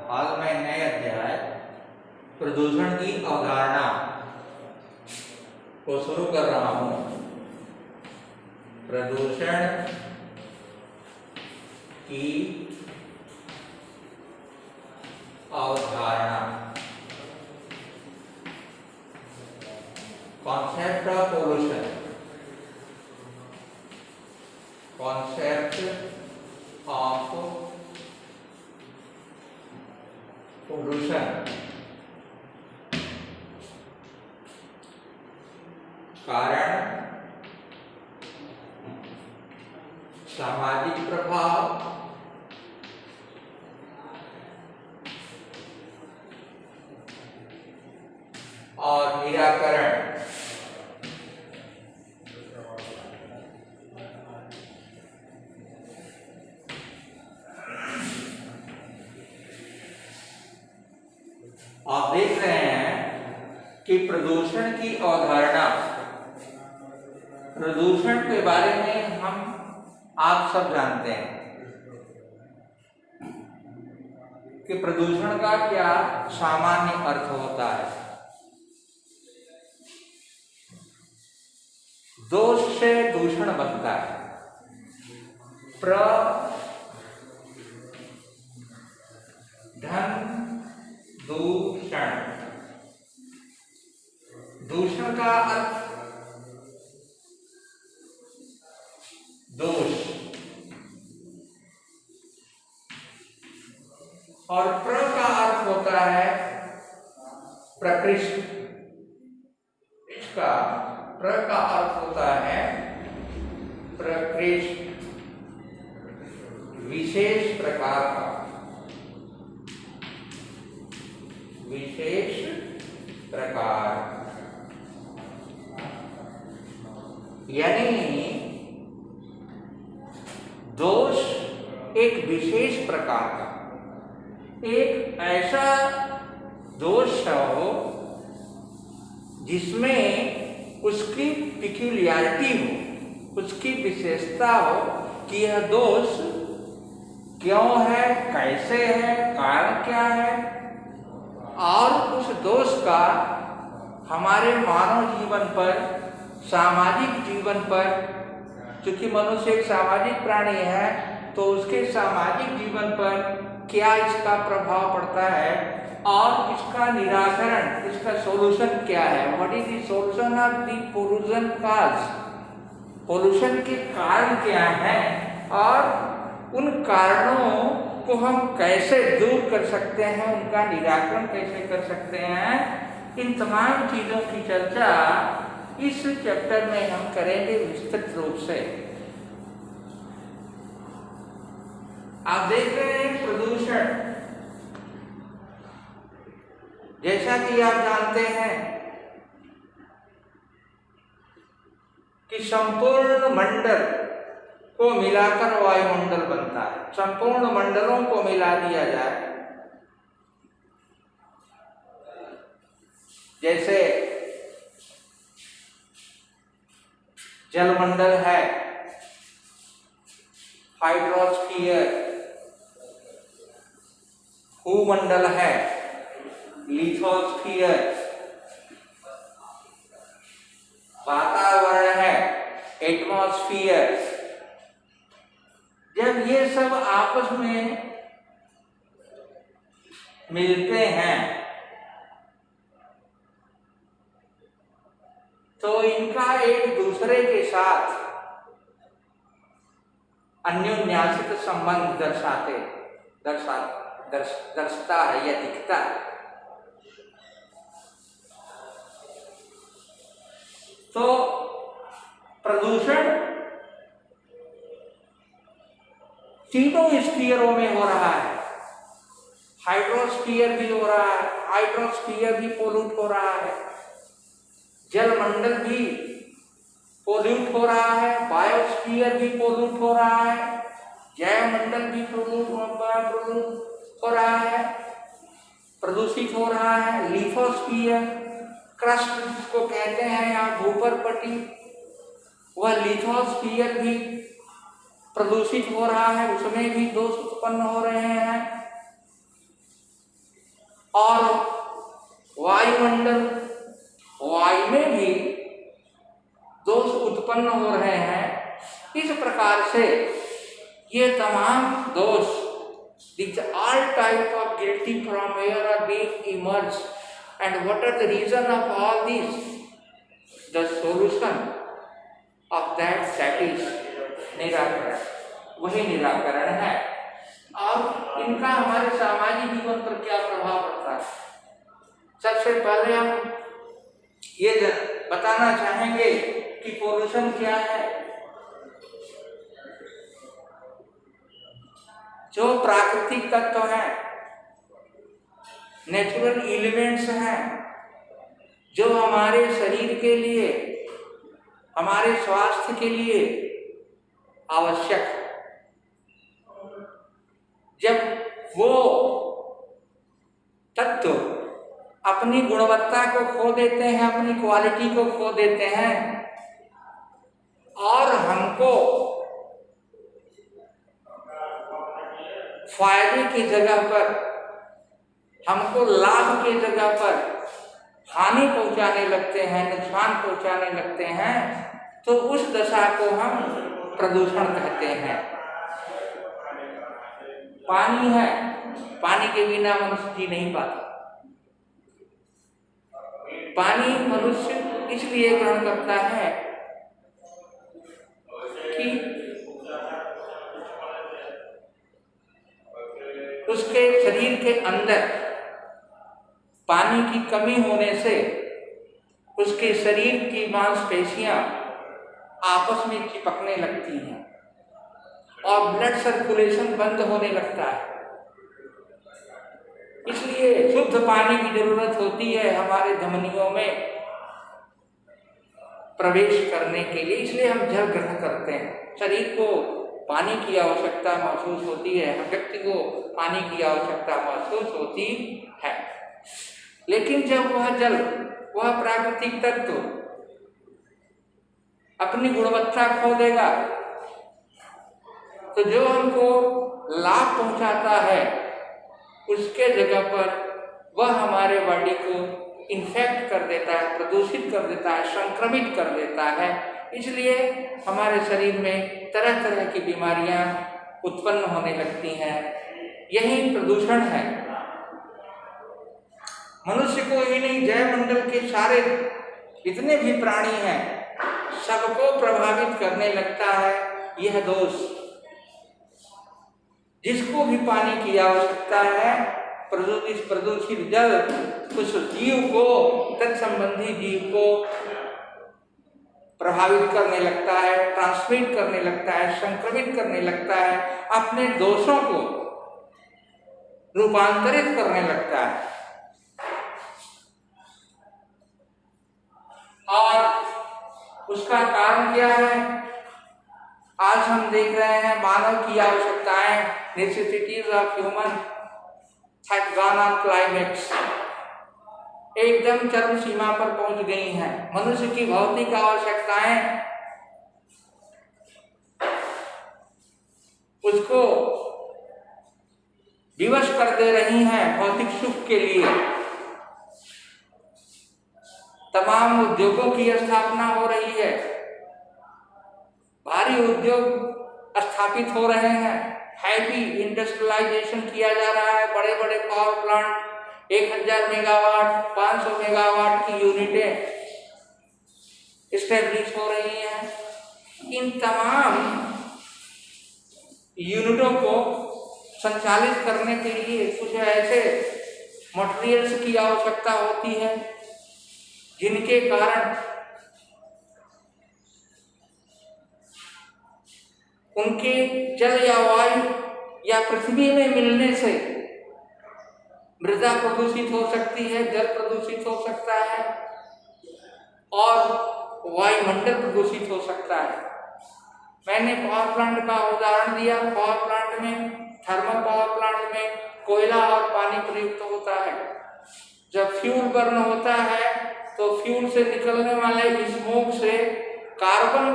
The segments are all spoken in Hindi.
आज मैं नए अध्याय प्रदूषण की अवधारणा को शुरू कर रहा हूं। प्रदूषण की अवधारणा, concept of pollution, concept of pollution, कारण, सामाजिक प्रभाव, और निराकरण। आप देख रहे हैं कि प्रदूषण की अवधारणा, प्रदूषण के बारे में आप सब जानते हैं कि प्रदूषण का क्या सामान्य अर्थ होता है। दोष से दूषण बनता है। दूषण, दूषण का अर्थ दोष, और प्र का अर्थ होता है प्रकृष्ट। इसका प्र का अर्थ होता है प्रकृष्ट, विशेष प्रकार का, विशेष प्रकार, यानी दोष एक विशेष प्रकार का, एक ऐसा दोष हो जिसमें उसकी पिक्यूलियरिटी हो, उसकी विशेषता हो कि यह दोष क्यों है, कैसे है, कारण क्या है, और उस दोष का हमारे मानव जीवन पर, सामाजिक जीवन पर, क्योंकि मनुष्य एक सामाजिक प्राणी है, तो उसके सामाजिक जीवन पर क्या इसका प्रभाव पड़ता है और इसका निराकरण, इसका सॉल्यूशन क्या है। What is the solution of the pollution cause, pollution के कारण क्या हैं और उन कारणों को हम कैसे दूर कर सकते हैं, उनका निराकरण कैसे कर सकते हैं। इन तमाम चीजों की चर्चा इस चैप्टर में हम करेंगे विस्तृत रूप से। आप देख रहे हैं प्रदूषण, जैसा कि आप जानते हैं कि संपूर्ण मंडल को मिलाकर वायुमंडल बनता है। संपूर्ण मंडलों को मिला दिया जाए, जैसे जलमंडल है, हाइड्रोस्फीयर, भूमंडल है, लिथोस्फीयर, वातावरण है, एटमॉस्फियर। जब ये सब आपस में मिलते हैं तो इनका एक दूसरे के साथ अन्योन्यासित संबंध दर्शता है या दिखता है। तो प्रदूषण तीनों स्फीयरों में हो रहा है। हाइड्रोस्फीयर भी हो रहा है, हाइड्रोस्फीयर भी पोल्यूट हो रहा है, जलमंडल भी पोल्यूट हो रहा है, बायोस्फीयर भी पोल्यूट हो रहा है, जैवमंडल भी पोल्यूट हो रहा है, प्रदूषित हो रहा है। लिथोस्फीयर, क्रस्ट जिसको कहते हैं या ऊपर पट्टी, वह लिथोस्फीयर भी प्रदूषित हो रहा है, उसमें भी दोष उत्पन्न हो रहे हैं। और वायुमंडल, वायु में भी दोष उत्पन्न हो रहे हैं। इस प्रकार से ये तमाम दोष, these all type of guilty from where are being emerged, and what are the reason of all this? The solution of that is निराकरण, वही निराकरण है। और इनका हमारे सामाजिक जीवन पर क्या प्रभाव पड़ता है? सबसे पहले हम ये बताना चाहेंगे कि पोल्यूशन क्या है। जो प्राकृतिक तत्व हैं, नेचुरल एलिमेंट्स हैं, जो हमारे शरीर के लिए, हमारे स्वास्थ्य के लिए आवश्यक है, जब वो तत्व अपनी गुणवत्ता को खो देते हैं, अपनी क्वालिटी को खो देते हैं और हमको फायदे की जगह पर, हमको लाभ की जगह पर हानि पहुंचाने लगते हैं, नुकसान पहुंचाने लगते हैं, तो उस दशा को हम प्रदूषण कहते हैं। पानी है, पानी के बिना मनुष्य जी नहीं पाता। पानी मनुष्य इसलिए ग्रहण करता है कि उसके शरीर के अंदर पानी की कमी होने से उसके शरीर की मांसपेशियां आपस में चिपकने लगती हैं और ब्लड सर्कुलेशन बंद होने लगता है। इसलिए शुद्ध पानी की जरूरत होती है हमारे धमनियों में प्रवेश करने के लिए, इसलिए हम जल ग्रहण करते हैं। शरीर को पानी की आवश्यकता महसूस होती है, व्यक्ति को पानी की आवश्यकता महसूस होती है। लेकिन जब वह जल, वह प्राकृतिक तत्व अपनी गुणवत्ता खो देगा, तो जो हमको लाभ पहुंचाता है उसके जगह पर वह हमारे बॉडी को इन्फेक्ट कर देता है, प्रदूषित कर देता है, संक्रमित कर देता है। इसलिए हमारे शरीर में तरह तरह की बीमारियां उत्पन्न होने लगती हैं। यही प्रदूषण है। मनुष्य को ही नहीं, जैवमंडल के सारे जितने भी प्राणी हैं सबको प्रभावित करने लगता है यह दोष। जिसको भी पानी की आवश्यकता है, प्रदूषित जल उस जीव को, तत्संबंधी जीव को प्रभावित करने लगता है, ट्रांसमिट करने लगता है, संक्रमित करने लगता है, अपने दोषों को रूपांतरित करने लगता है। और उसका कारण क्या है? आज हम देख रहे हैं मानव की आवश्यकताएं, necessities of human have gone on climax, एकदम चरम सीमा पर पहुंच गई हैं। मनुष्य की भौतिक आवश्यकताएं उसको विवश कर दे रही हैं भौतिक सुख के लिए। तमाम उद्योगों की स्थापना हो रही है, भारी उद्योग स्थापित हो रहे हैं, हैवी इंडस्ट्रियलाइजेशन किया जा रहा है। बड़े बड़े पावर प्लांट 1000 मेगावाट, 500 मेगावाट की यूनिटें इस्टेब्लिश हो रही हैं। इन तमाम यूनिटों को संचालित करने के लिए कुछ ऐसे मटेरियल्स की आवश्यकता होती है जिनके कारण उनके जल या वायु या पृथ्वी में मिलने से मृदा प्रदूषित हो सकती है, जल प्रदूषित हो सकता है और वायुमंडल प्रदूषित हो सकता है। मैंने पावर प्लांट का उदाहरण दिया। पावर प्लांट में, थर्मल पावर प्लांट में कोयला और पानी प्रयुक्त होता है। जब फ्यूल बर्न होता है तो फ्यूल से निकलने वाले स्मोक से कार्बन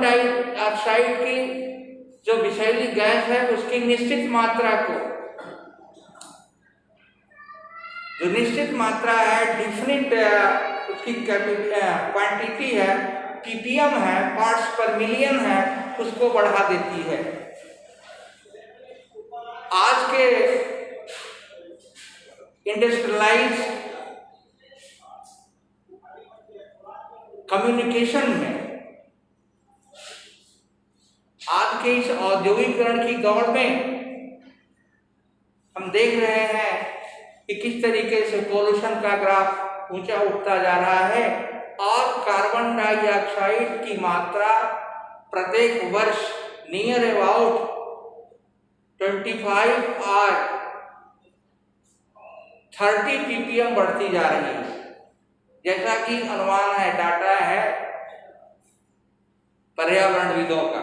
डाइऑक्साइड की जो विषैली गैस है उसकी निश्चित मात्रा को जो निश्चित मात्रा है, डिफिनिट उसकी क्वांटिटी है, ppm है, पार्ट्स पर मिलियन है, उसको बढ़ा देती है। आज के इंडस्ट्रियलाइज कम्युनिकेशन में, आज के इस औद्योगिकरण की दौड़ में हम देख रहे हैं कि किस तरीके से पोल्यूशन का ग्राफ ऊंचा उठता जा रहा है और कार्बन डाइऑक्साइड की मात्रा प्रत्येक वर्ष नियर अबाउट 25 और 30 ppm बढ़ती जा रही है, जैसा कि अनुमान है, डाटा है पर्यावरणविदों का।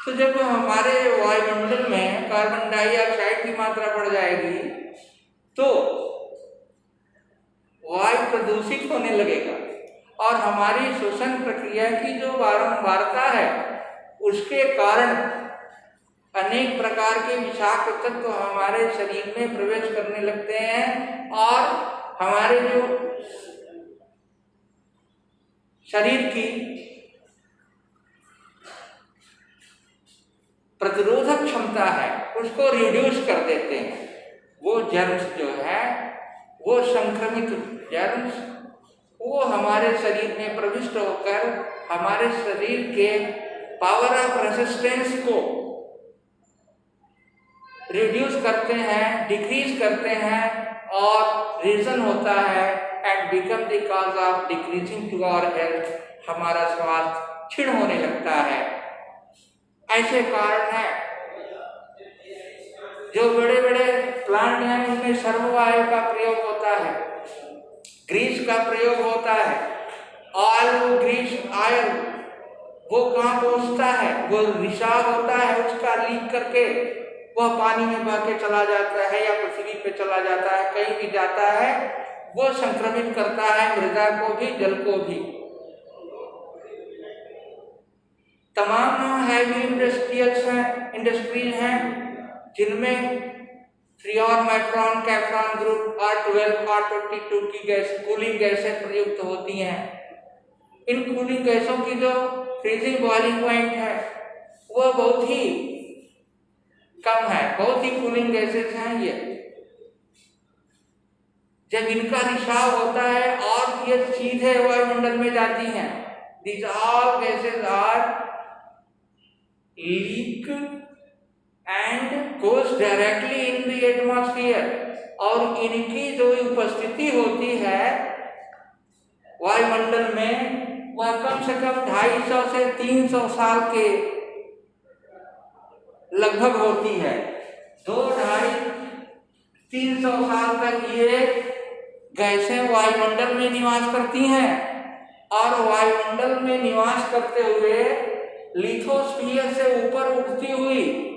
तो जब हमारे वायुमंडल में कार्बन डाइऑक्साइड की मात्रा बढ़ जाएगी तो वायु प्रदूषित होने लगेगा और हमारी श्वसन प्रक्रिया की जो बारंबारता है उसके कारण अनेक प्रकार के विषाक्त तत्व हमारे शरीर में प्रवेश करने लगते हैं और हमारे जो शरीर की प्रतिरोधक क्षमता है उसको रिड्यूस कर देते हैं। वो जर्म्स जो है, वो संक्रमित जर्म्स, वो हमारे शरीर में प्रविष्ट होकर हमारे शरीर के पावर ऑफ रेसिस्टेंस को रिड्यूस करते हैं, डिक्रीज करते हैं और रीजन होता है and become the cause of decreasing to our health, हमारा स्वास्थ्य क्षीण होने लगता है। ऐसे कारण है जो बड़े बड़े प्लांट हैं उनमें सर्ववायु का प्रयोग होता है, ग्रीस का प्रयोग होता है, ऑयल ग्रीस ऑयल वो कहाँ पहुँचता है, वो रिसाव होता है उसका, लीक करके वह पानी में बह के चला जाता है या पृथ्वी पे चला जाता है, कहीं भी जाता है वो संक्रमित करता है मृदा को भी, जल को भी। तमाम हैवी इंडस्ट्रीज हैं जिनमें Freon, matron, कैफ्रॉन group R12 R22 की गैस, कूलिंग गैसें प्रयुक्त होती हैं। इन कूलिंग गैसों की जो फ्रीजिंग बॉइलिंग पॉइंट है वह बहुत ही कम है, बहुत ही कूलिंग गैसेस हैं ये। जब इनका रिसाव होता है और ये सीधे वायुमंडल में जाती हैं, these all gases are leak and goes directly in the atmosphere, और इनकी जो उपस्थिति होती है वायुमंडल में वह कम से कम 250 से 300 साल के लगभग होती है। 2-2.5-300 साल तक ये गैसें वायुमंडल में निवास करती हैं और वायुमंडल में निवास करते हुए लिथोस्फीयर से ऊपर उठती हुई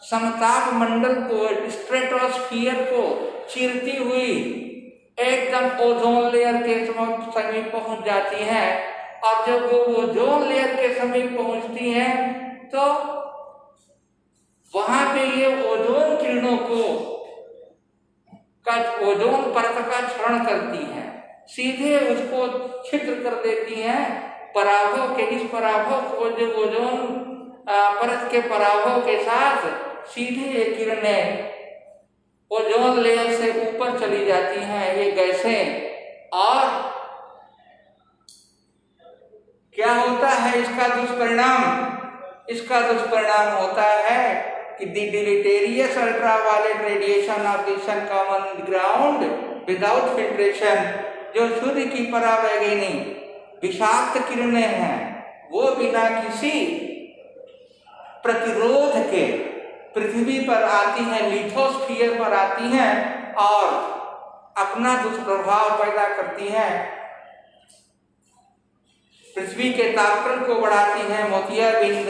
समताप मंडल को, स्ट्रेटोस्फीयर को चीरती हुई एकदम ओजोन लेयर के समीप पहुंच जाती हैं। और जब वो ओजोन लेयर के समीप पहुंचती हैं तो वहां पे ये ओजोन किरणों को ओजोन परत का क्षरण करती हैं, सीधे उसको छिद्र कर देती हैं। पराभव के, इस पराभव को जो ओजोन परत के पराभव के साथ सीधे ये किरणें ओजोन लेयर से ऊपर चली जाती हैं ये गैसें। और क्या होता है इसका दुष्परिणाम? इसका दुष्परिणाम होता है कि the deleterious ultraviolet radiation of the sun common ground without filtration, जो सूर्य की परावैगिनी विषाक्त किरणें हैं वो बिना किसी प्रतिरोध के पृथ्वी पर आती हैं, लिथोस्फीयर पर आती हैं और अपना दुष्प्रभाव पैदा करती हैं, पृथ्वी के तापक्रम को बढ़ाती हैं। मोतियाबिंद,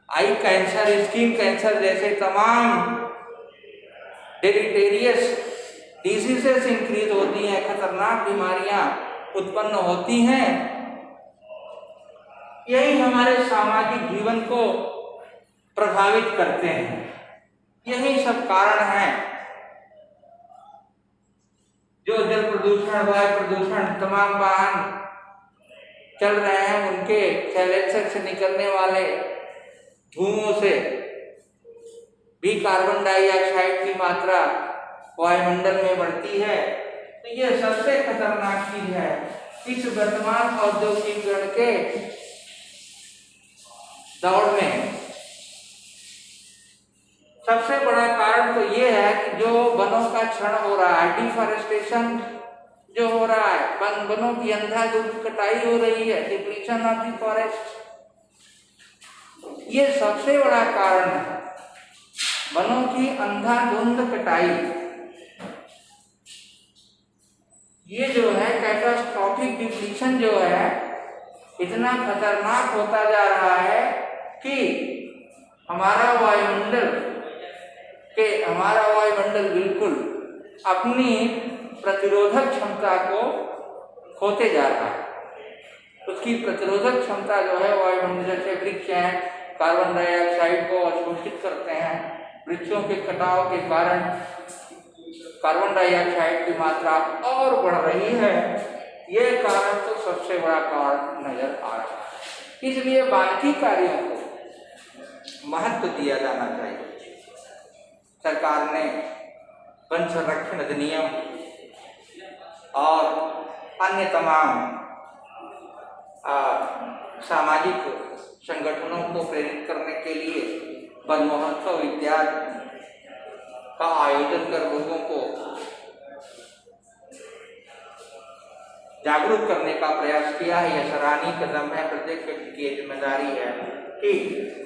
आई कैंसर, स्किन कैंसर जैसे तमाम डेलीटेरियस डिजीजेस इंक्रीज होती हैं, खतरनाक बीमारियां उत्पन्न होती हैं। यही हमारे सामाजिक जीवन को प्रभावित करते हैं। यही सब कारण हैं जो जल प्रदूषण, वायु प्रदूषण, तमाम वाहन चल रहे हैं उनके साइलेंसर से निकलने वाले धुओं से भी कार्बन डाइऑक्साइड की मात्रा वायुमंडल में बढ़ती है। तो यह सबसे खतरनाक चीज है। इस वर्तमान औद्योगिकीकरण के दौर में सबसे बड़ा कारण तो ये है कि जो वनों का क्षरण हो रहा है, डिफॉरेस्टेशन जो हो रहा है, वनों की अंधाधुंध कटाई हो रही है, डिप्लीशन ऑफ द फॉरेस्ट, ये सबसे बड़ा कारण है। वनों की अंधाधुंध कटाई, ये जो है कैटास्ट्रॉफिक डिप्लीशन जो है इतना खतरनाक होता जा रहा है कि हमारा वायुमंडल बिल्कुल अपनी प्रतिरोधक क्षमता को खोते जा रहा है। उसकी प्रतिरोधक क्षमता जो है वायुमंडल से, वृक्ष हैं कार्बन डाइऑक्साइड को अवशोषित करते हैं, वृक्षों के कटाव के कारण कार्बन डाइऑक्साइड की मात्रा और बढ़ रही है। ये कारण तो सबसे बड़ा कारण नजर आ रहा है। इसलिए बाकी कार्यों को महत्व दिया जाना चाहिए। सरकार ने वन संरक्षण अधिनियम और अन्य तमाम सामाजिक संगठनों को प्रेरित करने के लिए वन महोत्सव इत्यादि का आयोजन कर लोगों को जागरूक करने का प्रयास किया है। यह सराहनीय कदम है। प्रत्येक व्यक्ति की जिम्मेदारी है कि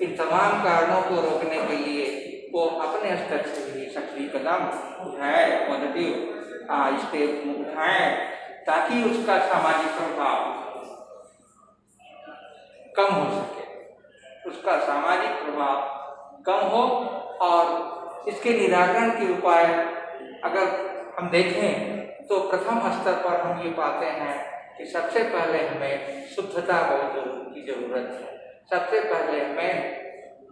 इन तमाम कारणों को रोकने के लिए वो अपने स्तर से भी सक्रिय कदम उठाए, पॉजिटिव स्टेप उठाएं, ताकि उसका सामाजिक प्रभाव कम हो सके, उसका सामाजिक प्रभाव कम हो। और इसके निराकरण के उपाय अगर हम देखें तो प्रथम स्तर पर हम ये पाते हैं कि सबसे पहले हमें शुद्धता की जरूरत है। सबसे पहले हमें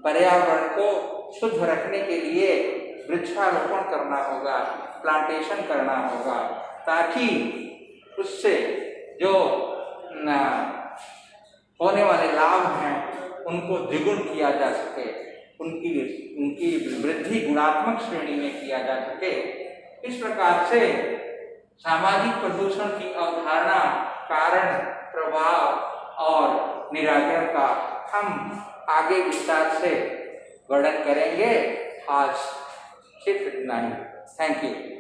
पर्यावरण को शुद्ध रखने के लिए वृक्षारोपण करना होगा, प्लांटेशन करना होगा, ताकि उससे जो होने वाले लाभ हैं उनको द्विगुण किया जा सके, उनकी वृद्धि गुणात्मक श्रेणी में किया जा सके। इस प्रकार से सामाजिक प्रदूषण की अवधारणा, कारण, प्रभाव और निराकरण का हम आगे विस्तार से वर्णन करेंगे। आज सिर्फ इतना ही। Thank you.